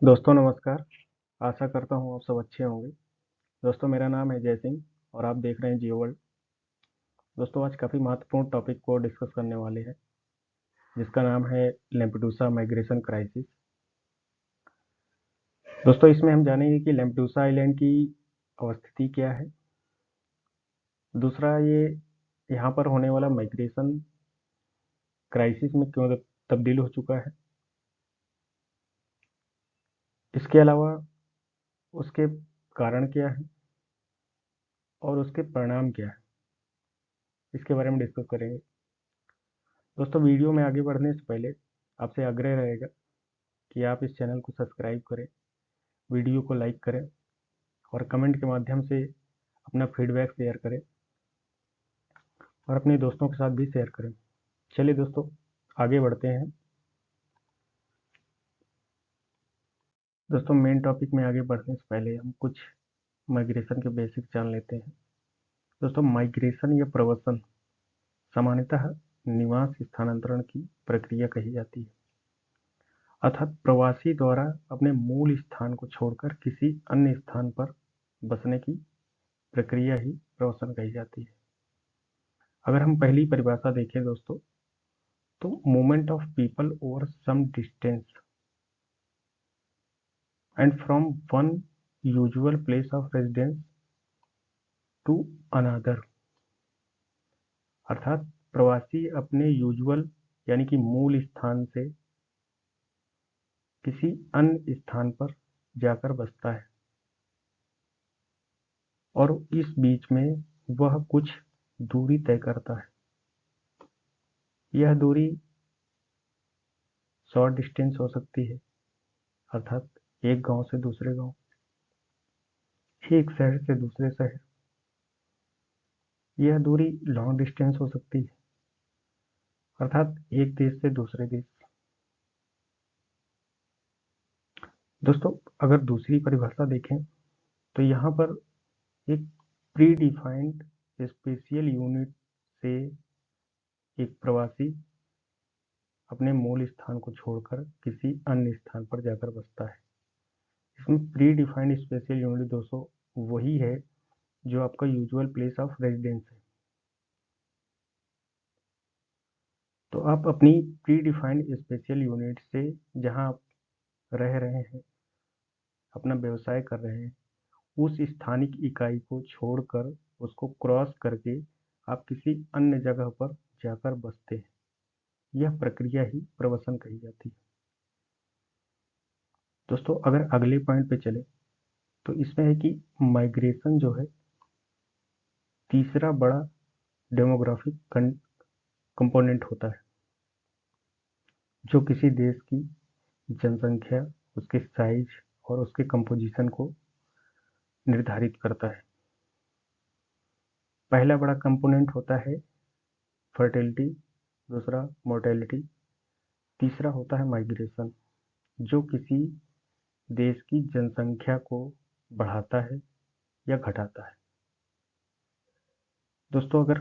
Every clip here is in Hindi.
दोस्तों नमस्कार। आशा करता हूँ आप सब अच्छे होंगे। दोस्तों मेरा नाम है जय सिंह और आप देख रहे हैं जियो वर्ल्ड। दोस्तों आज काफ़ी महत्वपूर्ण टॉपिक को डिस्कस करने वाले हैं जिसका नाम है लैम्पेडूसा माइग्रेशन क्राइसिस। दोस्तों इसमें हम जानेंगे कि लैम्पेडूसा आइलैंड की अवस्थिति क्या है। दूसरा ये यहाँ पर होने वाला माइग्रेशन क्राइसिस में क्यों तब्दील हो चुका है। इसके अलावा उसके कारण क्या है और उसके परिणाम क्या है, इसके बारे में डिस्कस करेंगे। दोस्तों वीडियो में आगे बढ़ने से पहले आपसे आग्रह रहेगा कि आप इस चैनल को सब्सक्राइब करें, वीडियो को लाइक करें और कमेंट के माध्यम से अपना फीडबैक शेयर करें और अपने दोस्तों के साथ भी शेयर करें। चलिए दोस्तों आगे बढ़ते हैं। दोस्तों मेन टॉपिक में आगे बढ़ने से पहले हम कुछ माइग्रेशन के बेसिक जान लेते हैं। दोस्तों माइग्रेशन या प्रवसन सामान्यतः निवास स्थानांतरण की प्रक्रिया कही जाती है, अर्थात प्रवासी द्वारा अपने मूल स्थान को छोड़कर किसी अन्य स्थान पर बसने की प्रक्रिया ही प्रवसन कही जाती है। अगर हम पहली परिभाषा देखें दोस्तों, तो movement of people over some distance and from one usual place of residence to another, अर्थात प्रवासी अपने यूजुअल यानी कि मूल स्थान से किसी अन्य स्थान पर जाकर बसता है और इस बीच में वह कुछ दूरी तय करता है। यह दूरी शॉर्ट डिस्टेंस हो सकती है, अर्थात एक गांव से दूसरे गांव, एक शहर से दूसरे शहर। यह दूरी लॉन्ग डिस्टेंस हो सकती है, अर्थात एक देश से दूसरे देश। दोस्तों अगर दूसरी परिभाषा देखें तो यहाँ पर एक प्री डिफाइंड स्पेशियल यूनिट से एक प्रवासी अपने मूल स्थान को छोड़कर किसी अन्य स्थान पर जाकर बसता है। इसमें प्री डिफाइंड स्पेशियल यूनिट दोस्तों वही है जो आपका यूजुअल प्लेस ऑफ रेजिडेंस है। तो आप अपनी प्री डिफाइंड स्पेशियल यूनिट से जहाँ आप रह रहे हैं, अपना व्यवसाय कर रहे हैं, उस स्थानिक इकाई को छोड़कर उसको क्रॉस करके आप किसी अन्य जगह पर जाकर बसते हैं। यह प्रक्रिया ही प्रवसन कही जाती है। दोस्तों अगर अगले पॉइंट पे चले तो इसमें है कि माइग्रेशन जो है तीसरा बड़ा डेमोग्राफिक कंपोनेंट होता है जो किसी देश की जनसंख्या, उसके साइज और उसके कंपोजिशन को निर्धारित करता है। पहला बड़ा कंपोनेंट होता है फर्टिलिटी, दूसरा मोर्टेलिटी, तीसरा होता है माइग्रेशन जो किसी देश की जनसंख्या को बढ़ाता है या घटाता है। दोस्तों अगर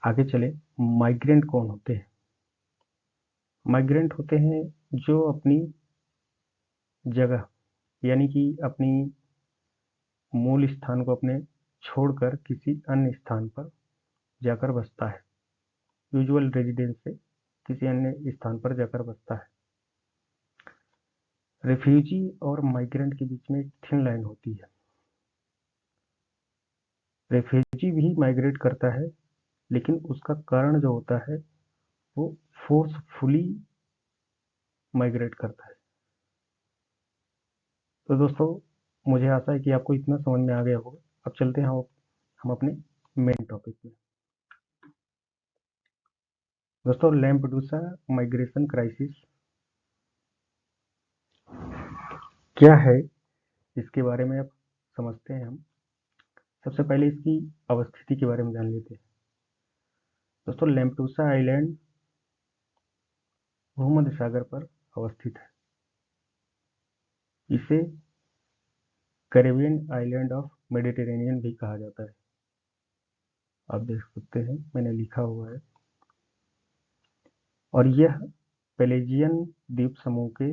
आगे चले, माइग्रेंट कौन होते हैं? माइग्रेंट होते हैं जो अपनी जगह यानी कि अपनी मूल स्थान को अपने छोड़कर किसी अन्य स्थान पर जाकर बसता है, यूजुअल रेजिडेंस से किसी अन्य स्थान पर जाकर बसता है। रेफ्यूजी और माइग्रेंट के बीच में एक थिन लाइन होती है। रेफ्यूजी भी माइग्रेट करता है लेकिन उसका कारण जो होता है वो फोर्सफुली माइग्रेट करता है। तो दोस्तों मुझे आशा है कि आपको इतना समझ में आ गया होगा। अब चलते हैं हम अपने मेन टॉपिक में। दोस्तों लैम्पेडूसा माइग्रेशन क्राइसिस क्या है, इसके बारे में अब समझते हैं हम। सबसे पहले इसकी अवस्थिति के बारे में जान लेते हैं। दोस्तों लैम्पेडूसा आइलैंड भूमध्य सागर पर अवस्थित है। इसे कैरेबियन आइलैंड ऑफ मेडिटेरेनियन भी कहा जाता है। आप देख सकते हैं मैंने लिखा हुआ है। और यह पेलेजियन द्वीप समूह के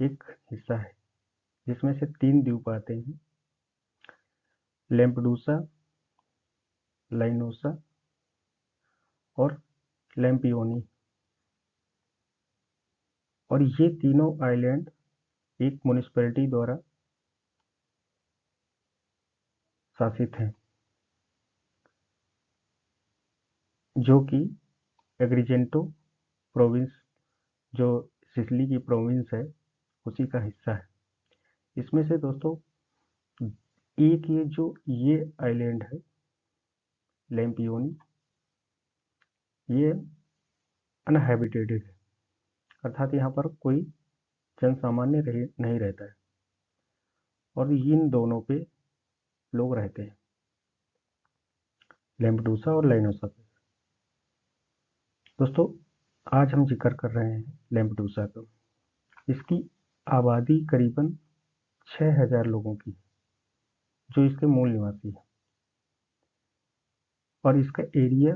एक हिस्सा है, जिसमें से 3 द्वीप आते हैं, लैम्पडूसा, लाइनोसा और लैम्पियोनी। और ये तीनों आइलैंड एक म्युनिसिपैलिटी द्वारा शासित हैं, जो कि एग्रीजेंटो प्रोविंस, जो सिसिली की प्रोविंस है, उसी का हिस्सा है। इसमें से दोस्तों एक ये आइलैंड है लैम्पियोनी, ये अनहैबिटेटेड है, अर्थात यहाँ पर कोई जन सामान्य नहीं रहता है, और इन दोनों पे लोग रहते हैं, लैम्पडूसा और लाइनोसा पे। दोस्तों आज हम जिक्र कर रहे हैं लैम्पडूसा का। इसकी आबादी करीबन 6000 लोगों की, जो इसके मूल निवासी है, और इसका एरिया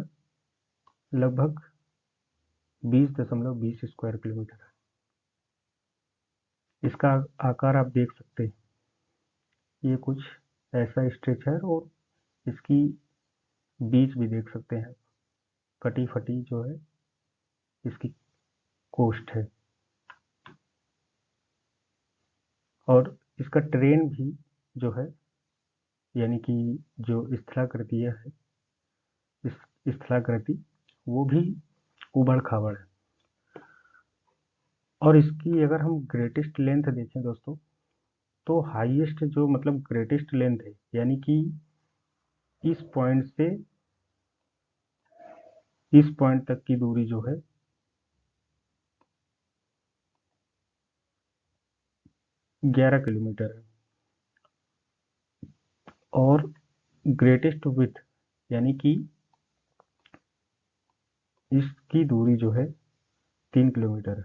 लगभग 20.20 स्क्वायर किलोमीटर है। इसका आकार आप देख सकते हैं, ये कुछ ऐसा स्ट्रेच है, और इसकी बीच भी देख सकते हैं, कटी फटी जो है इसकी कोस्ट है। और इसका ट्रेन भी जो है, यानी कि जो स्थलाकृति है, इस स्थलाकृति वो भी उबड़ खाबड़ है। और इसकी अगर हम ग्रेटेस्ट लेंथ देखें दोस्तों, तो हाईएस्ट जो मतलब ग्रेटेस्ट लेंथ है, यानी कि इस पॉइंट से इस पॉइंट तक की दूरी जो है 11 किलोमीटर है। और ग्रेटेस्ट विड्थ, यानी कि इसकी दूरी जो है 3 किलोमीटर है।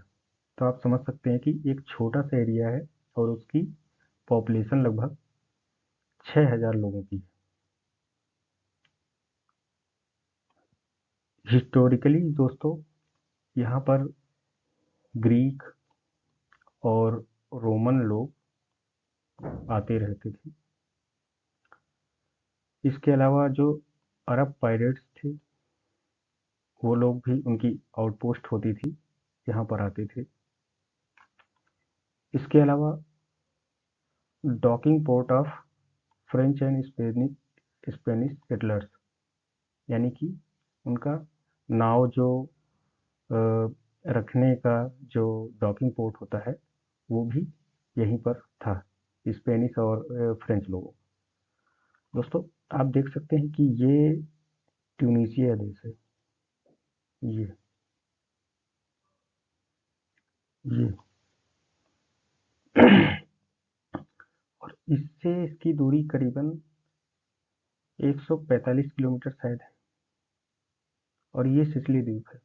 तो आप समझ सकते हैं कि एक छोटा सा एरिया है, और उसकी पॉपुलेशन लगभग 6000 लोगों की है। हिस्टोरिकली दोस्तों यहाँ पर ग्रीक और रोमन लोग आते रहते थे। इसके अलावा जो अरब पायरेट्स थे, वो लोग भी, उनकी आउटपोस्ट होती थी, यहाँ पर आते थे। इसके अलावा docking port of French and Spanish settlers, यानी कि उनका नाव जो रखने का जो डॉकिंग पोर्ट होता है, वो भी यहीं पर था, स्पेनिश और फ्रेंच लोगों। दोस्तों आप देख सकते हैं कि ये ट्यूनीशिया देश है, ये और इससे इसकी दूरी करीबन 145 किलोमीटर शायद है, और ये सिसिली द्वीप है,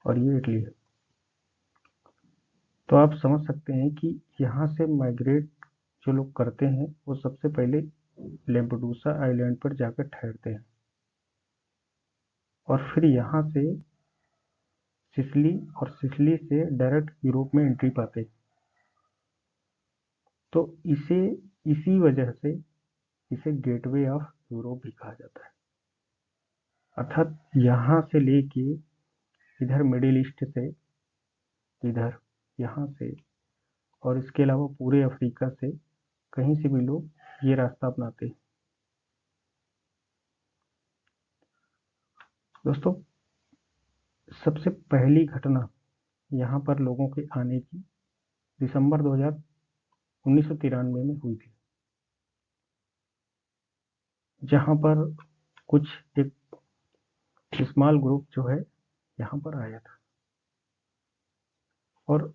और ये इटली है। तो आप समझ सकते हैं कि यहाँ से माइग्रेट जो लोग करते हैं, वो सबसे पहले लैम्पडूसा आइलैंड पर जाकर ठहरते हैं, और फिर यहाँ से सिसिली, और सिसिली से डायरेक्ट यूरोप में एंट्री पाते हैं। तो इसी वजह से इसे गेटवे ऑफ यूरोप भी कहा जाता है, अर्थात यहाँ से लेके इधर मिडिल ईस्ट से, इधर यहाँ से, और इसके अलावा पूरे अफ्रीका से कहीं से भी लोग ये रास्ता अपनाते हैं। दोस्तों सबसे पहली घटना यहाँ पर लोगों के आने की दिसंबर 1993 में हुई थी, जहाँ पर कुछ एक स्मॉल ग्रुप जो है यहाँ पर आया था, और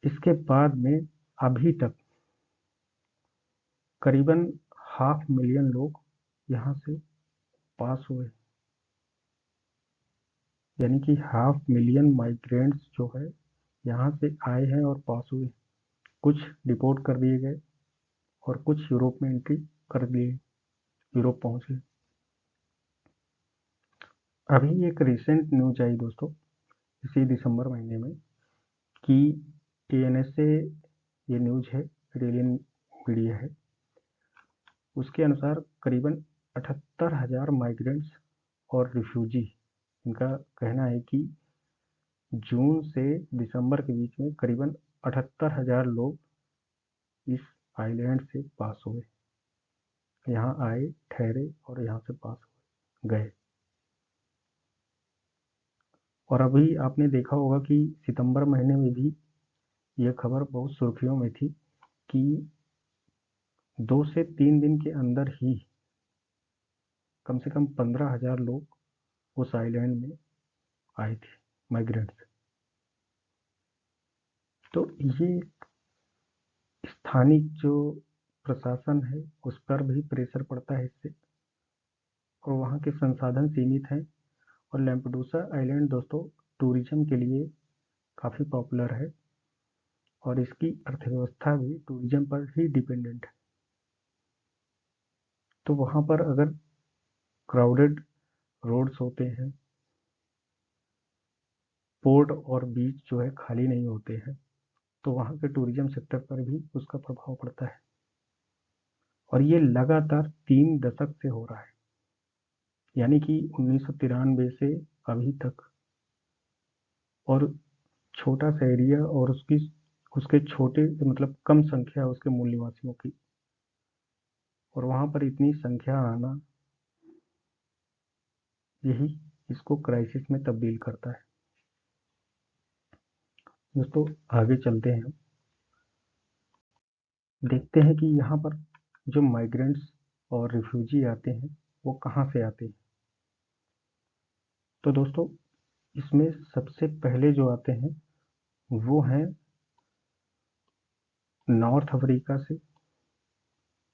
इसके बाद में अभी तक करीबन 500,000 लोग यहाँ से पास हुए, यानी कि 500,000 माइग्रेंट्स जो है यहाँ से आए हैं और पास हुए। कुछ डिपोर्ट कर दिए गए, और कुछ यूरोप में एंट्री कर दिए, यूरोप पहुंच गए। अभी एक रिसेंट न्यूज आई दोस्तों, इसी दिसंबर महीने में, कि ANSA ये न्यूज़ है, रेलियन मीडिया है, उसके अनुसार करीबन 78,000 माइग्रेंट्स और रिफ्यूजी, इनका कहना है कि जून से दिसंबर के बीच में करीबन 78,000 लोग इस आइलैंड से पास हुए, यहाँ आए, ठहरे और यहाँ से पास गए। और अभी आपने देखा होगा कि सितंबर महीने में भी यह खबर बहुत सुर्खियों में थी कि 2 से 3 दिन के अंदर ही कम से कम 15,000 लोग उस आइलैंड में आए थे, माइग्रेंट्स। तो ये स्थानिक जो प्रशासन है उस पर भी प्रेशर पड़ता है इससे, और वहाँ के संसाधन सीमित हैं। और लैम्पेडूसा आइलैंड दोस्तों टूरिज्म के लिए काफ़ी पॉपुलर है और इसकी अर्थव्यवस्था भी टूरिज्म पर ही डिपेंडेंट है। तो वहाँ पर अगर क्राउडेड रोड्स होते हैं, पोर्ट और बीच जो है खाली नहीं होते हैं, तो वहाँ के टूरिज्म सेक्टर पर भी उसका प्रभाव पड़ता है। और ये लगातार 3 दशक से हो रहा है, यानी कि 1993 से अभी तक। और छोटा सा एरिया और उसके छोटे मतलब कम संख्या उसके मूल निवासियों की, और वहाँ पर इतनी संख्या आना, यही इसको क्राइसिस में तब्दील करता है। दोस्तों आगे चलते हैं, देखते हैं कि यहाँ पर जो माइग्रेंट्स और रिफ्यूजी आते हैं वो कहाँ से आते हैं। तो दोस्तों इसमें सबसे पहले जो आते हैं वो हैं नॉर्थ अफ्रीका से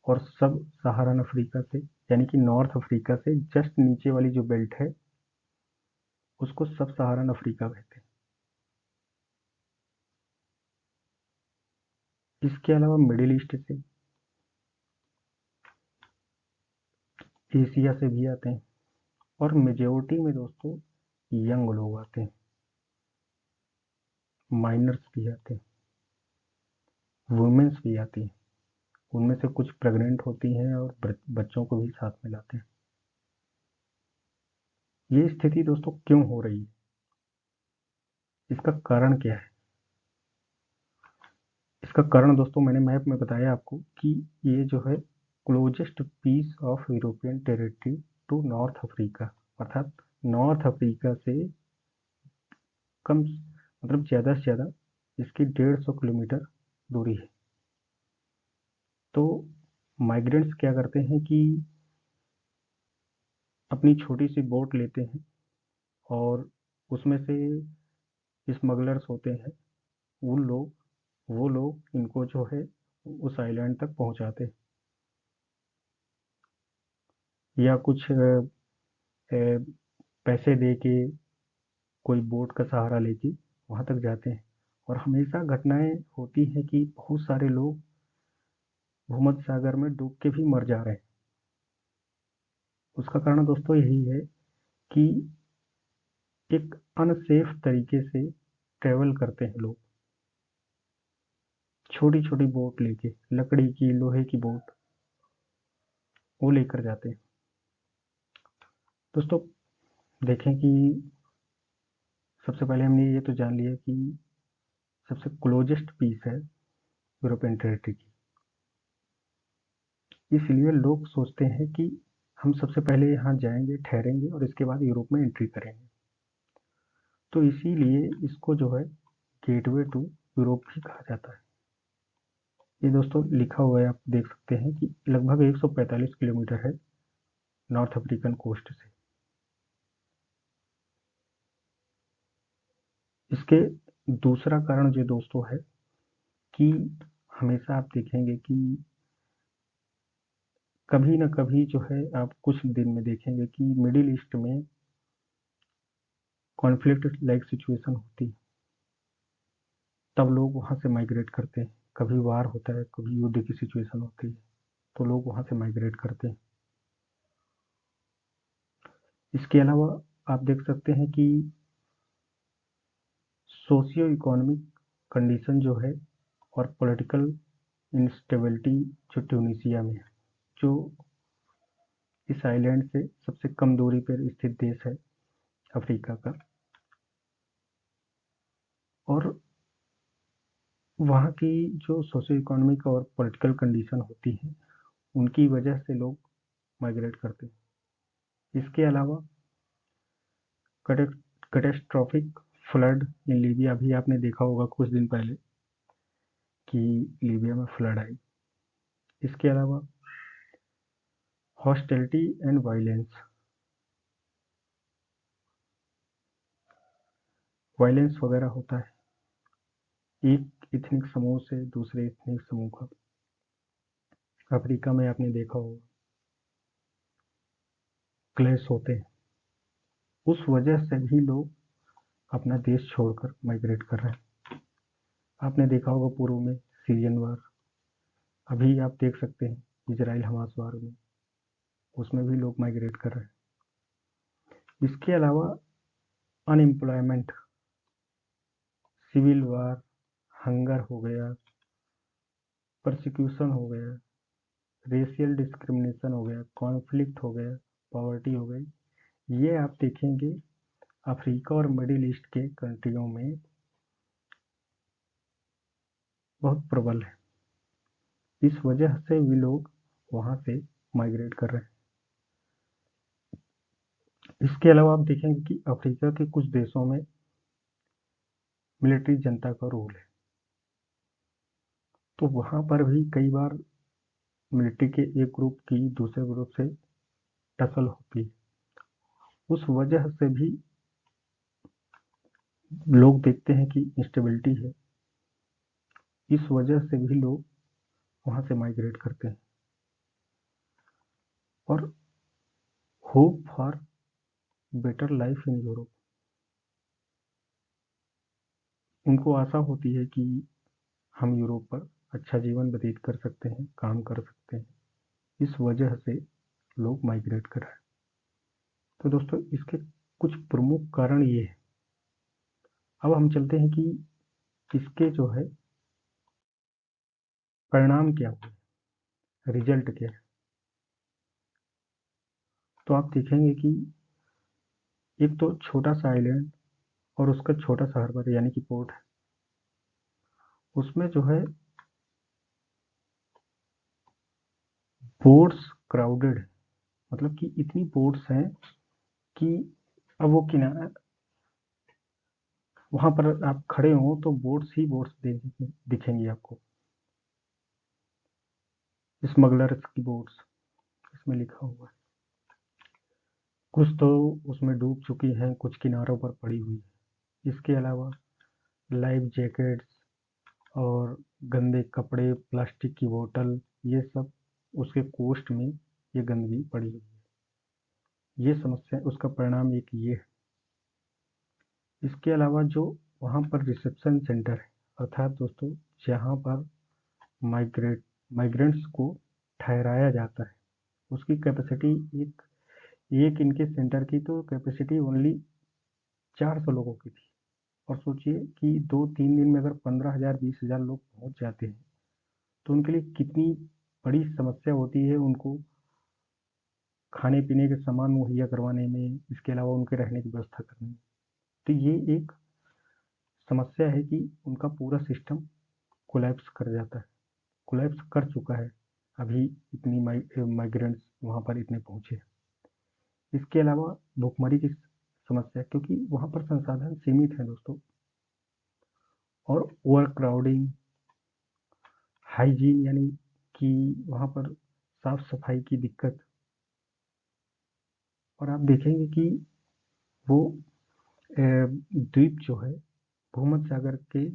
और सब सहारन अफ्रीका से, यानी कि नॉर्थ अफ्रीका से जस्ट नीचे वाली जो बेल्ट है उसको सब सहारन अफ्रीका कहते हैं। इसके अलावा मिडिल ईस्ट से, एशिया से भी आते हैं, और मेजोरिटी में दोस्तों यंग लोग आते हैं, माइनर्स भी आते हैं, वुमेन्स भी आती हैं, उनमें से कुछ प्रेग्नेंट होती हैं और बच्चों को भी साथ में लाते हैं। ये स्थिति दोस्तों क्यों हो रही है, इसका कारण क्या है? इसका कारण दोस्तों मैंने मैप में बताया आपको कि ये जो है closest piece of European territory to North Africa, अर्थात नॉर्थ अफ्रीका से कम मतलब ज़्यादा से ज़्यादा इसकी 150 किलोमीटर दूरी है। तो माइग्रेंट्स क्या करते हैं कि अपनी छोटी सी बोट लेते हैं और उसमें से स्मगलर्स होते हैं, वो लोग इनको जो है उस आइलैंड तक पहुंचाते हैं, या कुछ पैसे दे के कोई बोट का सहारा लेके वहां तक जाते हैं। और हमेशा घटनाएं होती हैं कि बहुत सारे लोग भूमध्य सागर में डूब के भी मर जा रहे हैं। उसका कारण दोस्तों यही है कि एक अनसेफ तरीके से ट्रेवल करते हैं लोग, छोटी छोटी बोट लेके, लकड़ी की लोहे की बोट वो लेकर जाते हैं। दोस्तों देखें कि सबसे पहले हमने ये तो जान लिया कि सबसे क्लोजेस्ट पीस है यूरोपियन टेरिटरी की, इसलिए लोग सोचते हैं कि हम सबसे पहले यहाँ जाएंगे, ठहरेंगे और इसके बाद यूरोप में एंट्री करेंगे। तो इसीलिए इसको जो है गेटवे टू यूरोप भी कहा जाता है। ये दोस्तों लिखा हुआ है, आप देख सकते हैं कि लगभग 145 किलोमीटर है नॉर्थ अफ्रीकन कोस्ट से। इसके दूसरा कारण जो दोस्तों है कि हमेशा आप देखेंगे कि कभी ना कभी जो है आप कुछ दिन में देखेंगे कि मिडिल ईस्ट में कॉन्फ्लिक्ट लाइक सिचुएशन होती है, तब लोग वहां से माइग्रेट करते हैं। कभी वार होता है, कभी युद्ध की सिचुएशन होती है, तो लोग वहां से माइग्रेट करते हैं। इसके अलावा आप देख सकते हैं कि सोशियो इकोनॉमिक कंडीशन जो है और पॉलिटिकल इंस्टेबिलिटी जो ट्यूनीशिया में है, जो इस आइलैंड से सबसे कम दूरी पर स्थित देश है अफ्रीका का, और वहाँ की जो सोशो इकोनॉमिक और पॉलिटिकल कंडीशन होती है उनकी वजह से लोग माइग्रेट करते हैं। इसके अलावा कैटेस्ट्रॉफिक फ्लड इन लीबिया, भी आपने देखा होगा कुछ दिन पहले कि लीबिया में फ्लड आई। इसके अलावा हॉस्टिलिटी एंड वायलेंस वगैरह होता है एक इथनिक समूह से दूसरे इथनिक समूह का। अफ्रीका में आपने देखा होगा क्लैश होते हैं, उस वजह से भी लोग अपना देश छोड़कर माइग्रेट कर रहे हैं। आपने देखा होगा पूर्व में सीरियन वार, अभी आप देख सकते हैं इजराइल हमास वार में, उसमें भी लोग माइग्रेट कर रहे हैं। इसके अलावा अनएम्प्लॉयमेंट, सिविल वार, हंगर हो गया, परसिक्यूशन हो गया, रेशियल डिस्क्रिमिनेशन हो गया, कॉन्फ्लिक्ट हो गया, पॉवर्टी हो गई, ये आप देखेंगे अफ्रीका और मिडिल ईस्ट के कंट्रियों में बहुत प्रबल है। इस वजह से भी लोग वहाँ से माइग्रेट कर रहे हैं। इसके अलावा आप देखेंगे कि अफ्रीका के कुछ देशों में मिलिट्री जनता का रूल है, तो वहाँ पर भी कई बार मिलिट्री के एक ग्रुप की दूसरे ग्रुप से टसल होती है। उस वजह से भी लोग देखते हैं कि इंस्टेबिलिटी है, इस वजह से भी लोग वहाँ से माइग्रेट करते हैं। और hope for better life in Europe, उनको आशा होती है कि हम यूरोप पर अच्छा जीवन व्यतीत कर सकते हैं, काम कर सकते हैं, इस वजह से लोग माइग्रेट कर रहे हैं। तो दोस्तों इसके कुछ प्रमुख कारण ये हैं। अब हम चलते हैं कि इसके जो है परिणाम क्या हुए, रिजल्ट क्या है। तो आप देखेंगे कि एक तो छोटा सा आइलैंड और उसका छोटा सा हार्बर यानी कि पोर्ट है, उसमें जो है बोट्स क्राउडेड है, मतलब कि इतनी बोट्स हैं कि अब वो किनारा, वहां पर आप खड़े हो तो बोट्स ही बोट्स दिखेंगी आपको, स्मगलर्स की बोट्स इसमें लिखा हुआ है। कुछ तो उसमें डूब चुकी हैं, कुछ किनारों पर पड़ी हुई है। इसके अलावा लाइफ जैकेट्स और गंदे कपड़े, प्लास्टिक की बोतल, ये सब उसके कोस्ट में ये गंदगी पड़ी हुई है। ये समस्या, उसका परिणाम एक ये है। इसके अलावा जो वहाँ पर रिसेप्शन सेंटर है, अर्थात दोस्तों जहाँ पर माइग्रेंट्स को ठहराया जाता है, उसकी कैपेसिटी एक एक इनके सेंटर की तो कैपेसिटी ओनली 400 लोगों की थी। और सोचिए कि 2-3 दिन में अगर 15,000 20,000 लोग पहुंच जाते हैं तो उनके लिए कितनी बड़ी समस्या होती है, उनको खाने पीने के सामान मुहैया करवाने में, इसके अलावा उनके रहने की व्यवस्था करने में। तो ये एक समस्या है कि उनका पूरा सिस्टम कोलैप्स कर जाता है, कोलैप्स कर चुका है, अभी इतनी माइग्रेंट्स वहाँ पर इतने पहुँचे। इसके अलावा भुखमरी की समस्या, क्योंकि वहाँ पर संसाधन सीमित हैं दोस्तों, और ओवर क्राउडिंग, हाइजीन यानी कि वहाँ पर साफ सफाई की दिक्कत। और आप देखेंगे कि वो द्वीप जो है भूमध्य सागर के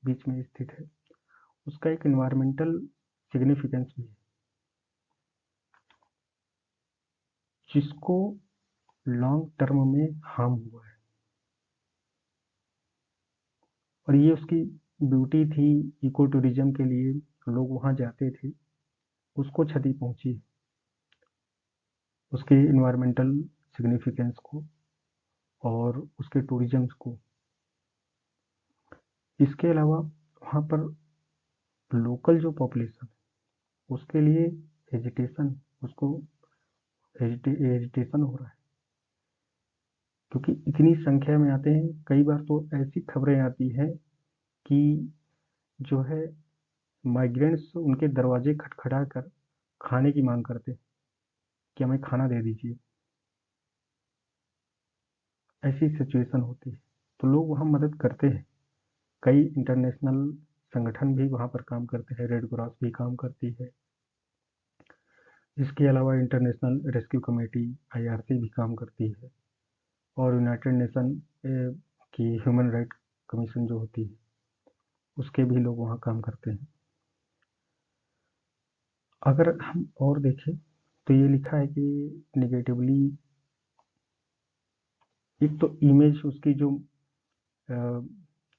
बीच में स्थित है, उसका एक इन्वायरमेंटल सिग्निफिकेंस भी है, जिसको लॉन्ग टर्म में हार्म हुआ है। और ये उसकी ब्यूटी थी, इको टूरिज्म के लिए लोग वहाँ जाते थे, उसको क्षति पहुंची, उसके इन्वायरमेंटल सिग्निफिकेंस को और उसके टूरिज्म को। इसके अलावा वहाँ पर लोकल जो पॉपुलेशन उसके लिए हेजिटेशन उसको हेजिटेशन हो रहा है, क्योंकि इतनी संख्या में आते हैं। कई बार तो ऐसी खबरें आती हैं कि जो है माइग्रेंट्स उनके दरवाजे खटखटा कर खाने की मांग करते हैं कि हमें खाना दे दीजिए। ऐसी सिचुएशन होती है तो लोग वहाँ मदद करते हैं। कई इंटरनेशनल संगठन भी वहाँ पर काम करते हैं, रेड क्रॉस भी काम करती है। इसके अलावा इंटरनेशनल रेस्क्यू कमेटी IRC भी काम करती है, और यूनाइटेड नेशन की ह्यूमन राइट कमीशन जो होती है उसके भी लोग वहाँ काम करते हैं। अगर हम और देखें तो ये लिखा है कि निगेटिवली, एक तो इमेज उसकी जो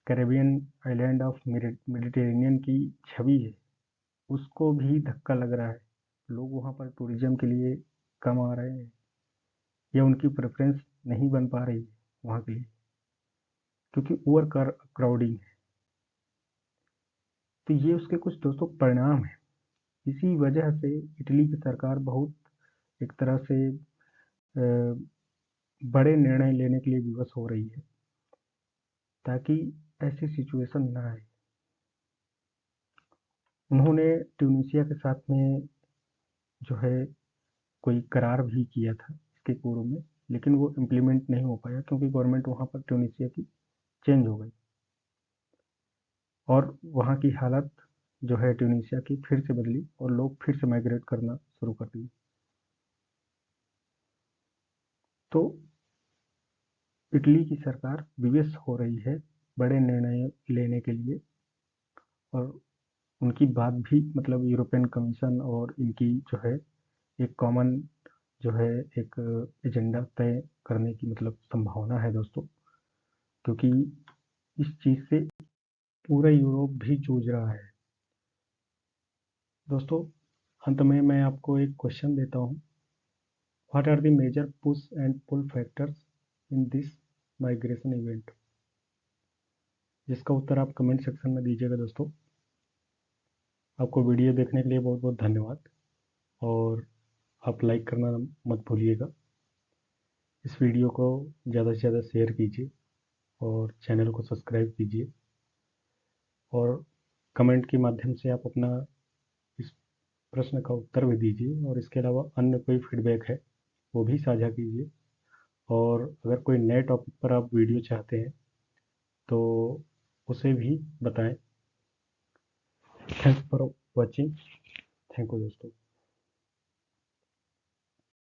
कैरेबियन आइलैंड ऑफ मेडिटेरेनियन की छवि है उसको भी धक्का लग रहा है। लोग वहाँ पर टूरिज्म के लिए कम आ रहे हैं या उनकी प्रेफरेंस नहीं बन पा रही है वहाँ के लिए, क्योंकि ओवर क्राउडिंग है। तो ये उसके कुछ दोस्तों परिणाम है। इसी वजह से इटली की सरकार बहुत एक तरह से बड़े निर्णय लेने के लिए विवश हो रही है ताकि ऐसी सिचुएशन ना आए। उन्होंने ट्यूनीशिया के साथ में जो है कोई करार भी किया था इसके पूर्व में, लेकिन वो इम्प्लीमेंट नहीं हो पाया क्योंकि गवर्नमेंट वहाँ पर ट्यूनीशिया की चेंज हो गई और वहाँ की हालत जो है ट्यूनीशिया की फिर से बदली और लोग फिर से माइग्रेट करना शुरू कर दिए। तो इटली की सरकार विवश हो रही है बड़े निर्णय लेने के लिए, और उनकी बात भी मतलब यूरोपियन कमीशन और इनकी जो है एक कॉमन जो है एक एजेंडा तय करने की मतलब संभावना है दोस्तों, क्योंकि इस चीज़ से पूरा यूरोप भी जूझ रहा है। दोस्तों अंत में मैं आपको एक क्वेश्चन देता हूँ, what are the major push and pull factors in this migration event? जिसका उत्तर आप कमेंट सेक्शन में दीजिएगा दोस्तों। आपको वीडियो देखने के लिए बहुत बहुत धन्यवाद, और आप लाइक करना मत भूलिएगा। इस वीडियो को ज़्यादा से ज़्यादा शेयर कीजिए और चैनल को सब्सक्राइब कीजिए, और कमेंट के माध्यम से आप अपना इस प्रश्न का उत्तर भी दीजिए, और इसके अलावा अन्य कोई फीडबैक है वो भी साझा कीजिए। और अगर कोई नए टॉपिक पर आप वीडियो चाहते हैं तो उसे भी बताएं। Thanks for watching. Thank you दोस्तों।